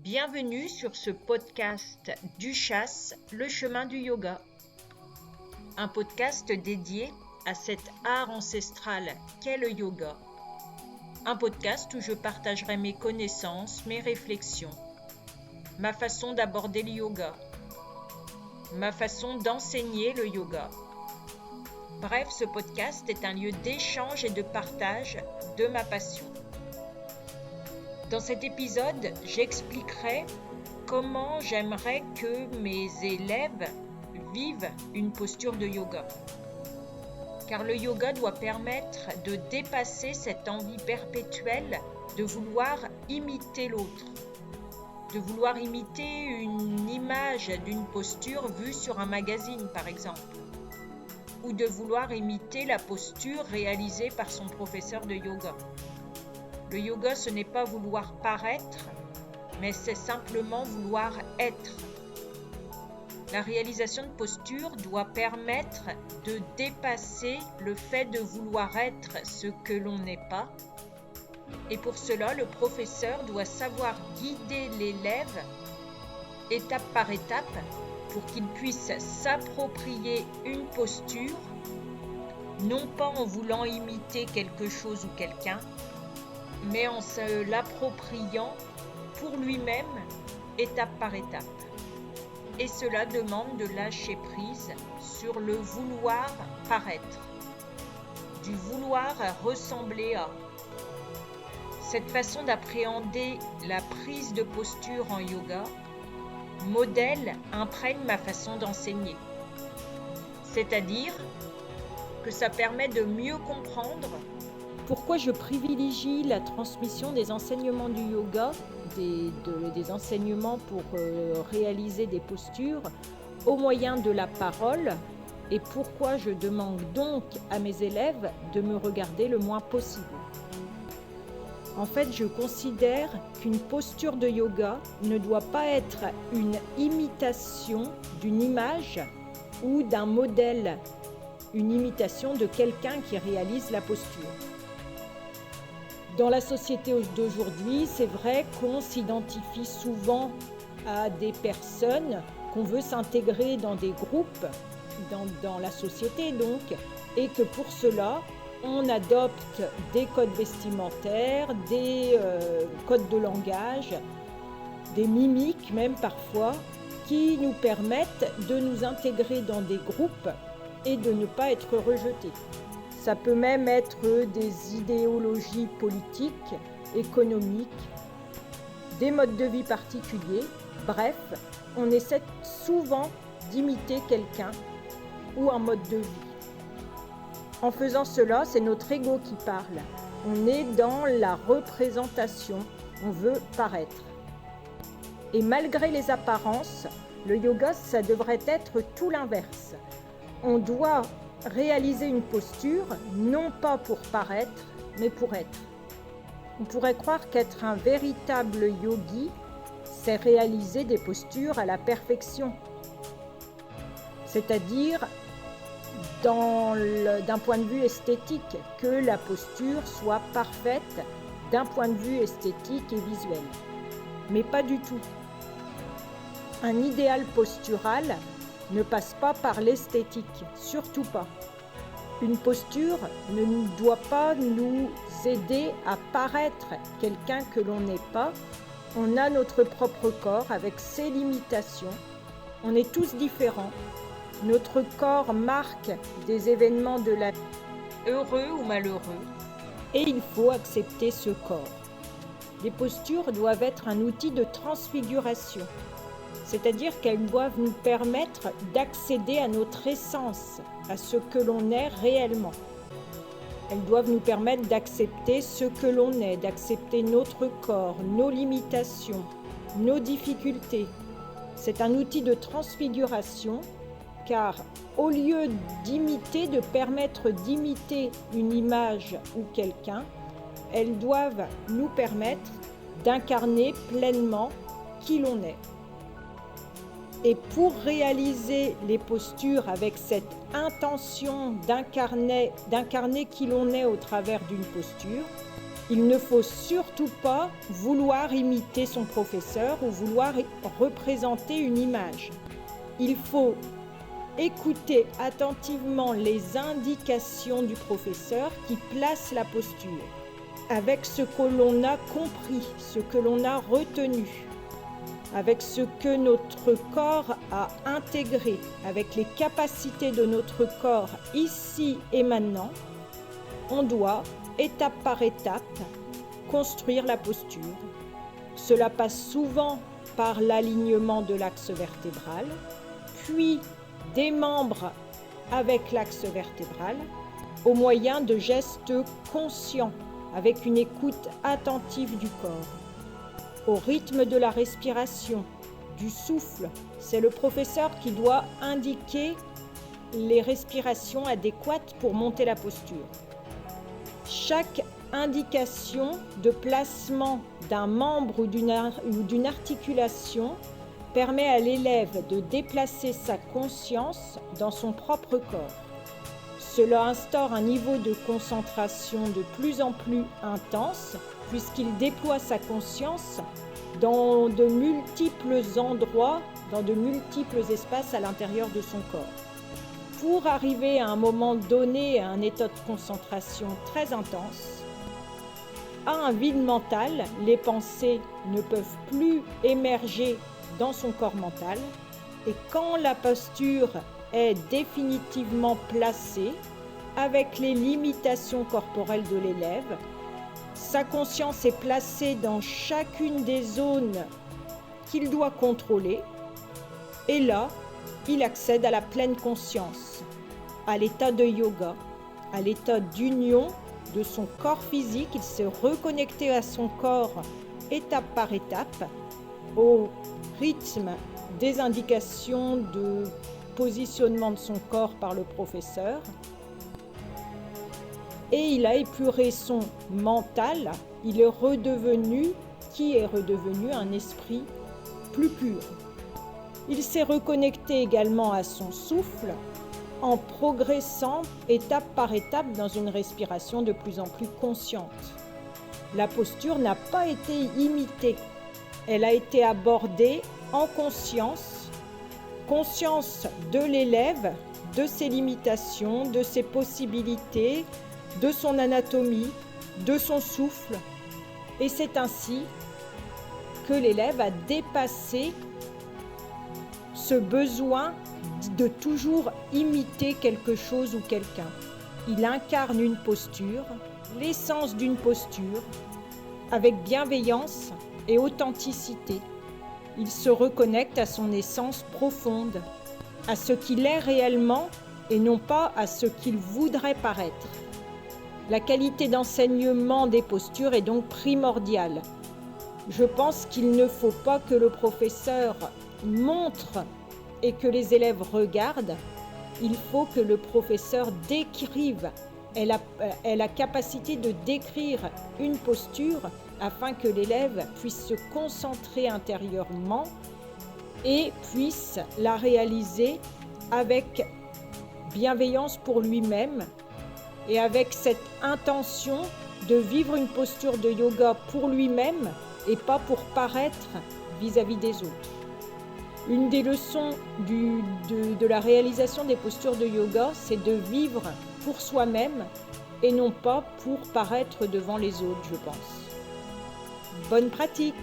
Bienvenue sur ce podcast Duchasse, le chemin du yoga. Un podcast dédié à cet art ancestral qu'est le yoga. Un podcast où je partagerai mes connaissances, mes réflexions, ma façon d'aborder le yoga, ma façon d'enseigner le yoga. Bref, ce podcast est un lieu d'échange et de partage de ma passion. Dans cet épisode, j'expliquerai comment j'aimerais que mes élèves vivent une posture de yoga. Car le yoga doit permettre de dépasser cette envie perpétuelle de vouloir imiter l'autre, de vouloir imiter une image d'une posture vue sur un magazine par exemple, ou de vouloir imiter la posture réalisée par son professeur de yoga. Le yoga, ce n'est pas vouloir paraître, mais c'est simplement vouloir être. La réalisation de posture doit permettre de dépasser le fait de vouloir être ce que l'on n'est pas. Et pour cela, le professeur doit savoir guider l'élève étape par étape pour qu'il puisse s'approprier une posture, non pas en voulant imiter quelque chose ou quelqu'un, mais en se l'appropriant pour lui-même, étape par étape. Et cela demande de lâcher prise sur le vouloir paraître, du vouloir ressembler à. Cette façon d'appréhender la prise de posture en yoga modèle, imprègne ma façon d'enseigner. C'est-à-dire que ça permet de mieux comprendre pourquoi je privilégie la transmission des enseignements du yoga, des enseignements pour réaliser des postures au moyen de la parole, et pourquoi je demande donc à mes élèves de me regarder le moins possible. En fait, je considère qu'une posture de yoga ne doit pas être une imitation d'une image ou d'un modèle, une imitation de quelqu'un qui réalise la posture. Dans la société d'aujourd'hui, c'est vrai qu'on s'identifie souvent à des personnes, qu'on veut s'intégrer dans des groupes, dans la société donc, et que pour cela, on adopte des codes vestimentaires, des codes de langage, des mimiques même parfois, qui nous permettent de nous intégrer dans des groupes et de ne pas être rejetés. Ça peut même être des idéologies politiques, économiques, des modes de vie particuliers. Bref, on essaie souvent d'imiter quelqu'un ou un mode de vie. En faisant cela, c'est notre ego qui parle. On est dans la représentation, on veut paraître. Et malgré les apparences, le yoga, ça devrait être tout l'inverse. On doit réaliser une posture, non pas pour paraître, mais pour être. On pourrait croire qu'être un véritable yogi, c'est réaliser des postures à la perfection. C'est-à-dire, d'un point de vue esthétique, que la posture soit parfaite d'un point de vue esthétique et visuel. Mais pas du tout. Un idéal postural ne passe pas par l'esthétique, surtout pas. Une posture ne doit pas nous aider à paraître quelqu'un que l'on n'est pas. On a notre propre corps avec ses limitations. On est tous différents. Notre corps marque des événements de la vie, heureux ou malheureux, et il faut accepter ce corps. Les postures doivent être un outil de transfiguration. C'est-à-dire qu'elles doivent nous permettre d'accéder à notre essence, à ce que l'on est réellement. Elles doivent nous permettre d'accepter ce que l'on est, d'accepter notre corps, nos limitations, nos difficultés. C'est un outil de transfiguration, car au lieu de permettre d'imiter une image ou quelqu'un, elles doivent nous permettre d'incarner pleinement qui l'on est. Et pour réaliser les postures avec cette intention d'incarner qui l'on est au travers d'une posture, Il ne faut surtout pas vouloir imiter son professeur ou vouloir représenter une image. Il faut écouter attentivement les indications du professeur qui place la posture, avec ce que l'on a compris, ce que l'on a retenu, avec ce que notre corps a intégré, avec les capacités de notre corps ici et maintenant. On doit, étape par étape, construire la posture. Cela passe souvent par l'alignement de l'axe vertébral, puis des membres avec l'axe vertébral, au moyen de gestes conscients, avec une écoute attentive du corps. Au rythme de la respiration, du souffle, c'est le professeur qui doit indiquer les respirations adéquates pour monter la posture. Chaque indication de placement d'un membre ou d'une articulation permet à l'élève de déplacer sa conscience dans son propre corps. Cela instaure un niveau de concentration de plus en plus intense puisqu'il déploie sa conscience dans de multiples endroits, dans de multiples espaces à l'intérieur de son corps. Pour arriver à un moment donné à un état de concentration très intense, à un vide mental, les pensées ne peuvent plus émerger dans son corps mental, et quand la posture est définitivement placée, avec les limitations corporelles de l'élève, sa conscience est placée dans chacune des zones qu'il doit contrôler, et là, il accède à la pleine conscience, à l'état de yoga, à l'état d'union de son corps physique. Il s'est reconnecté à son corps étape par étape, au rythme des indications de positionnement de son corps par le professeur. Et il a épuré son mental, il est redevenu un esprit plus pur. Il s'est reconnecté également à son souffle en progressant étape par étape dans une respiration de plus en plus consciente. La posture n'a pas été imitée, elle a été abordée en conscience, conscience de l'élève, de ses limitations, de ses possibilités, de son anatomie, de son souffle. Et c'est ainsi que l'élève a dépassé ce besoin de toujours imiter quelque chose ou quelqu'un. Il incarne une posture, l'essence d'une posture, avec bienveillance et authenticité. Il se reconnecte à son essence profonde, à ce qu'il est réellement et non pas à ce qu'il voudrait paraître. La qualité d'enseignement des postures est donc primordiale. Je pense qu'il ne faut pas que le professeur montre et que les élèves regardent. Il faut que le professeur décrive, ait la capacité de décrire une posture afin que l'élève puisse se concentrer intérieurement et puisse la réaliser avec bienveillance pour lui-même et avec cette intention de vivre une posture de yoga pour lui-même et pas pour paraître vis-à-vis des autres. Une des leçons de la réalisation des postures de yoga, c'est de vivre pour soi-même et non pas pour paraître devant les autres, je pense. Bonne pratique!